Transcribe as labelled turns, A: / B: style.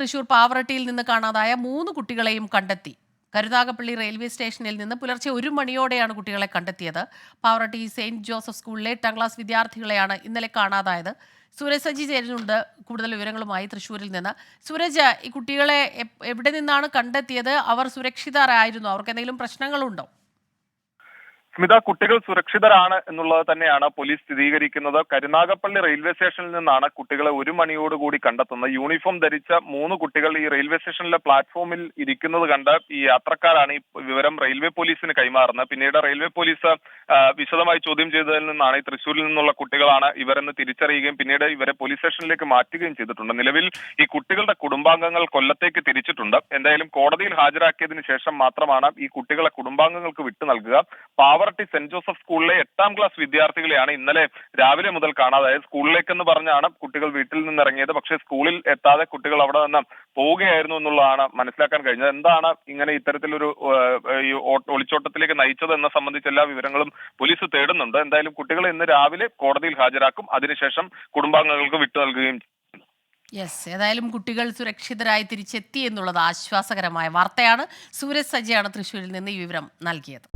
A: തൃശൂർ പാവറട്ടിയിൽ നിന്ന് കാണാതായ 3 കുട്ടികളെയും കണ്ടെത്തി. കരുനാഗപ്പള്ളി റെയിൽവേ സ്റ്റേഷനിൽ നിന്ന് പുലർച്ചെ 1 മണിയോടെയാണ് കുട്ടികളെ കണ്ടെത്തിയത്. പാവറട്ടി സെയിന്റ് ജോസഫ് സ്കൂളിലെ 8ാം ക്ലാസ് വിദ്യാർത്ഥികളെയാണ് ഇന്നലെ കാണാതായത്. സൂരജ് സജി ചേരുന്നുണ്ട് കൂടുതൽ വിവരങ്ങളുമായി തൃശ്ശൂരിൽ നിന്ന്. സൂരജ്, ഈ കുട്ടികളെ എവിടെ നിന്നാണ് കണ്ടെത്തിയത്? അവർ സുരക്ഷിതരായിരുന്നു? അവർക്ക് എന്തെങ്കിലും പ്രശ്നങ്ങളുണ്ടോ?
B: സ്മിത, കുട്ടികൾ സുരക്ഷിതരാണ് എന്നുള്ളത് തന്നെയാണ് പോലീസ് സ്ഥിരീകരിക്കുന്നത്. കരുനാഗപ്പള്ളി റെയിൽവേ സ്റ്റേഷനിൽ നിന്നാണ് കുട്ടികളെ 1 മണിയോടുകൂടി കണ്ടെത്തുന്നത്. യൂണിഫോം ധരിച്ച 3 കുട്ടികൾ ഈ റെയിൽവേ സ്റ്റേഷനിലെ പ്ലാറ്റ്ഫോമിൽ ഇരിക്കുന്നത് കണ്ട് ഈ യാത്രക്കാരാണ് ഈ വിവരം റെയിൽവേ പോലീസിന് കൈമാറുന്നത്. പിന്നീട് റെയിൽവേ പോലീസ് വിശദമായി ചോദ്യം ചെയ്തതിൽ നിന്നാണ് ഈ തൃശ്ശൂരിൽ നിന്നുള്ള കുട്ടികളാണ് ഇവരെന്ന് തിരിച്ചറിയുകയും പിന്നീട് ഇവരെ പോലീസ് സ്റ്റേഷനിലേക്ക് മാറ്റുകയും ചെയ്തിട്ടുണ്ട്. നിലവിൽ ഈ കുട്ടികളുടെ കുടുംബാംഗങ്ങൾ കൊല്ലത്തേക്ക് തിരിച്ചിട്ടുണ്ട്. എന്തായാലും കോടതിയിൽ ഹാജരാക്കിയതിനു ശേഷം മാത്രമാണ് ഈ കുട്ടികളെ കുടുംബാംഗങ്ങൾക്ക് വിട്ടു നൽകുക. പാവറട്ടി സെന്റ് ജോസഫ് സ്കൂളിലെ 8ാം ക്ലാസ് വിദ്യാർത്ഥികളെയാണ് ഇന്നലെ രാവിലെ മുതൽ കാണാതായത്. സ്കൂളിലേക്കെന്ന് പറഞ്ഞാണ് കുട്ടികൾ വീട്ടിൽ നിന്ന് ഇറങ്ങിയത്. പക്ഷേ സ്കൂളിൽ എത്താതെ കുട്ടികൾ അവിടെ നിന്ന് പോവുകയായിരുന്നു എന്നുള്ളതാണ് മനസ്സിലാക്കാൻ കഴിഞ്ഞത്. എന്താണ് ഇങ്ങനെ ഇത്തരത്തിലൊരു ഒളിച്ചോട്ടത്തിലേക്ക് നയിച്ചത് എന്ന സംബന്ധിച്ച് എല്ലാ വിവരങ്ങളും പോലീസ് തേടുന്നുണ്ട്. എന്തായാലും കുട്ടികളെ ഇന്ന് രാവിലെ കോടതിയിൽ ഹാജരാക്കും. അതിനുശേഷം കുടുംബാംഗങ്ങൾക്ക് വിട്ടു നൽകുകയും.
A: ഏതായാലും കുട്ടികൾ സുരക്ഷിതരായി തിരിച്ചെത്തി എന്നുള്ളത് ആശ്വാസകരമായ വാർത്തയാണ്. സൂരജ് സജിയാണ് തൃശ്ശൂരിൽ നിന്ന് ഈ വിവരം നൽകിയത്.